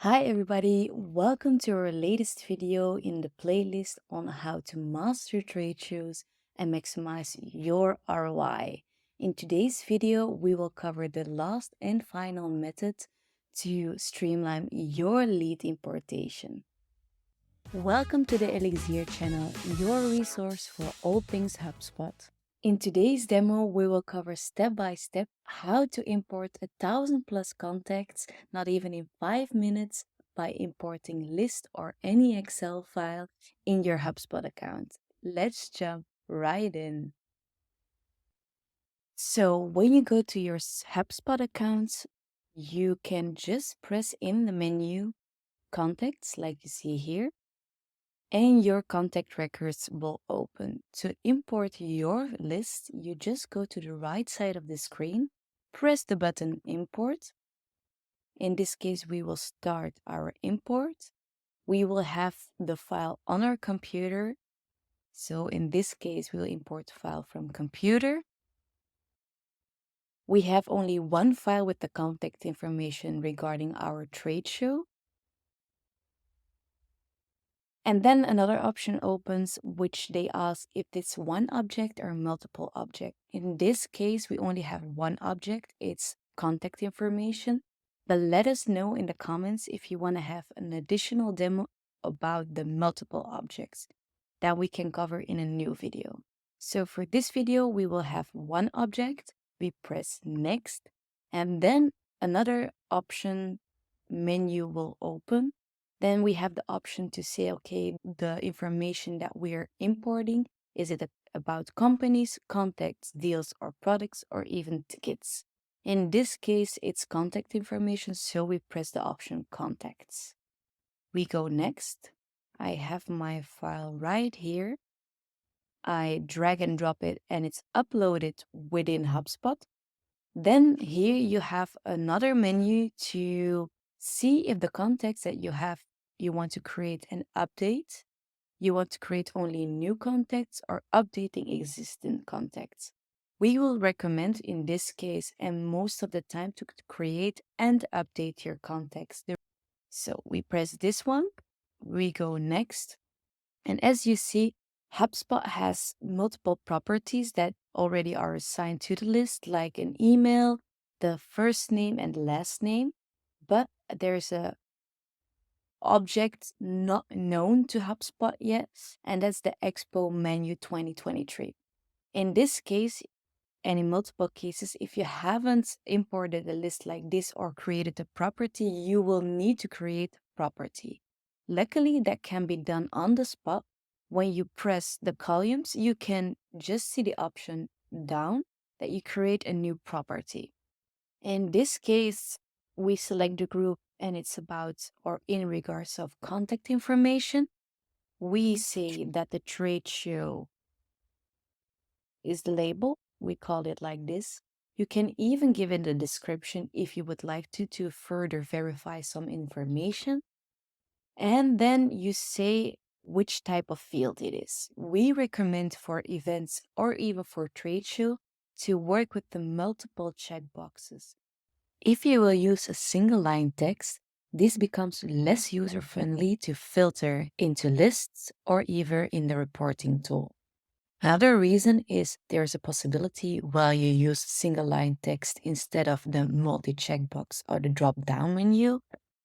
Hi everybody, welcome to our latest video in the playlist on how to master trade shows and maximize your ROI. In today's video, we will cover the last and final method to streamline your lead importation. Welcome to the Elixir channel, your resource for all things HubSpot. In today's demo, we will cover step by step how to import 1,000+ contacts, not even in 5 minutes, by importing list or any Excel file in your HubSpot account. Let's jump right in. So when you go to your HubSpot accounts, you can just press in the menu contacts like you see here, and your contact records will open. To import your list, you just go to the right side of the screen, press the button Import. In this case, we will start our import. We will have the file on our computer. So in this case, we'll import file from computer. We have only one file with the contact information regarding our trade show. And then another option opens, which they ask if it's one object or multiple objects. In this case, we only have one object. It's contact information. But let us know in the comments if you want to have an additional demo about the multiple objects that we can cover in a new video. So for this video, we will have one object. We press next, and then another option menu will open. Then we have the option to say, okay, the information that we're importing, is it about companies, contacts, deals, or products, or even tickets? In this case, it's contact information, so we press the option contacts. We go next. I have my file right here. I drag and drop it, and it's uploaded within HubSpot. Then here you have another menu to see if the contacts that you want to create an update, you want to create only new contacts, or updating existing contacts. We will recommend in this case and most of the time to create and update your contacts. So we press this one, we go next. And as you see, HubSpot has multiple properties that already are assigned to the list, like an email, the first name and last name. But there's a object not known to HubSpot yet, and that's the Expo Menu 2023. In this case, and in multiple cases, if you haven't imported a list like this or created a property, you will need to create a property. Luckily, that can be done on the spot. When you press the columns, you can just see the option down that you create a new property. In this case, we select the group and it's about or in regards of contact information. We say that the trade show is the label. We call it like this. You can even give it a description if you would like to further verify some information. And then you say which type of field it is. We recommend for events or even for trade show to work with the multiple checkboxes. If you will use a single line text, this becomes less user-friendly to filter into lists or even in the reporting tool. Another reason is there's a possibility while you use single line text instead of the multi-checkbox or the drop-down menu,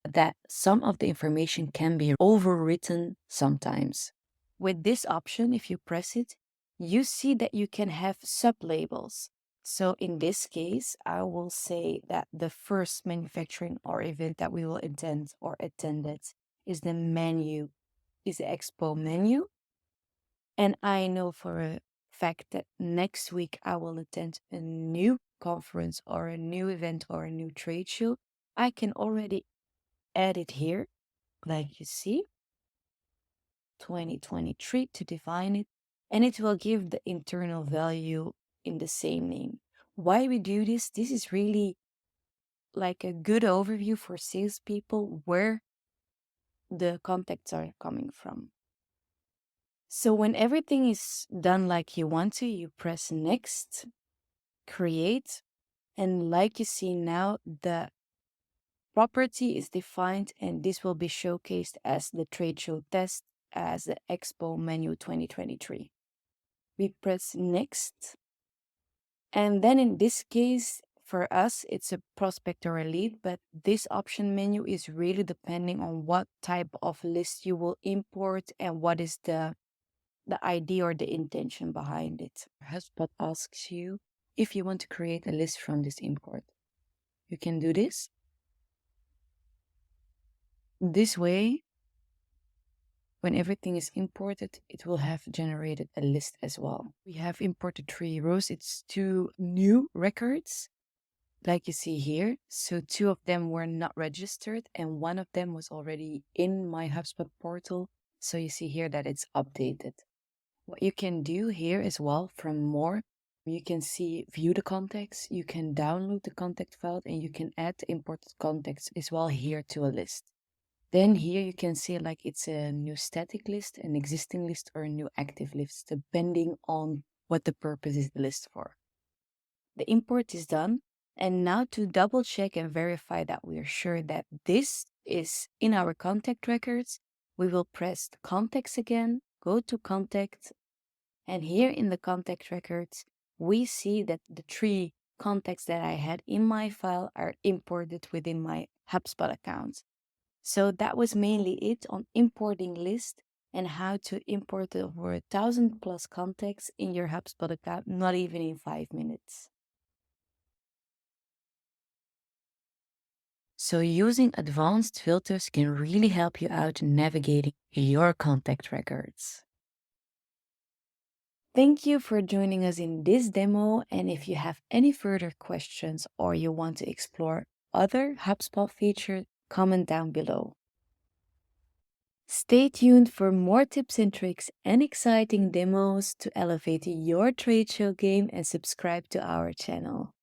that some of the information can be overwritten sometimes. With this option, if you press it, you see that you can have sublabels. So in this case, I will say that the first manufacturing or event that we will attend or attended is the Expo menu. And I know for a fact that next week I will attend a new conference or a new event or a new trade show. I can already add it here, like you see, 2023 to define it, and it will give the internal value in the same name. Why we do this? This is really like a good overview for salespeople where the contacts are coming from. So when everything is done like you want to, you press next, create, and like you see now, the property is defined, and this will be showcased as the trade show test as the Expo menu 2023. We press next. And then in this case, for us, it's a prospect or a lead, but this option menu is really depending on what type of list you will import and what is the idea or the intention behind it. HubSpot asks you if you want to create a list from this import. You can do this. This way, when everything is imported, it will have generated a list as well. We have imported 3 rows. It's 2 new records, like you see here. So 2 of them were not registered and 1 of them was already in my HubSpot portal. So you see here that it's updated. What you can do here as well from more, you can see view the contacts, you can download the contact file, and you can add the imported contacts as well here to a list. Then here you can see like it's a new static list, an existing list, or a new active list, depending on what the purpose is the list for. The import is done. And now to double check and verify that we are sure that this is in our contact records, we will press the contacts again, go to contact, and here in the contact records, we see that the 3 contacts that I had in my file are imported within my HubSpot account. So that was mainly it on importing list and how to import over 1,000+ contacts in your HubSpot account, not even in 5 minutes. So using advanced filters can really help you out navigating your contact records. Thank you for joining us in this demo, and if you have any further questions or you want to explore other HubSpot features, comment down below. Stay tuned for more tips and tricks and exciting demos to elevate your trade show game, and subscribe to our channel.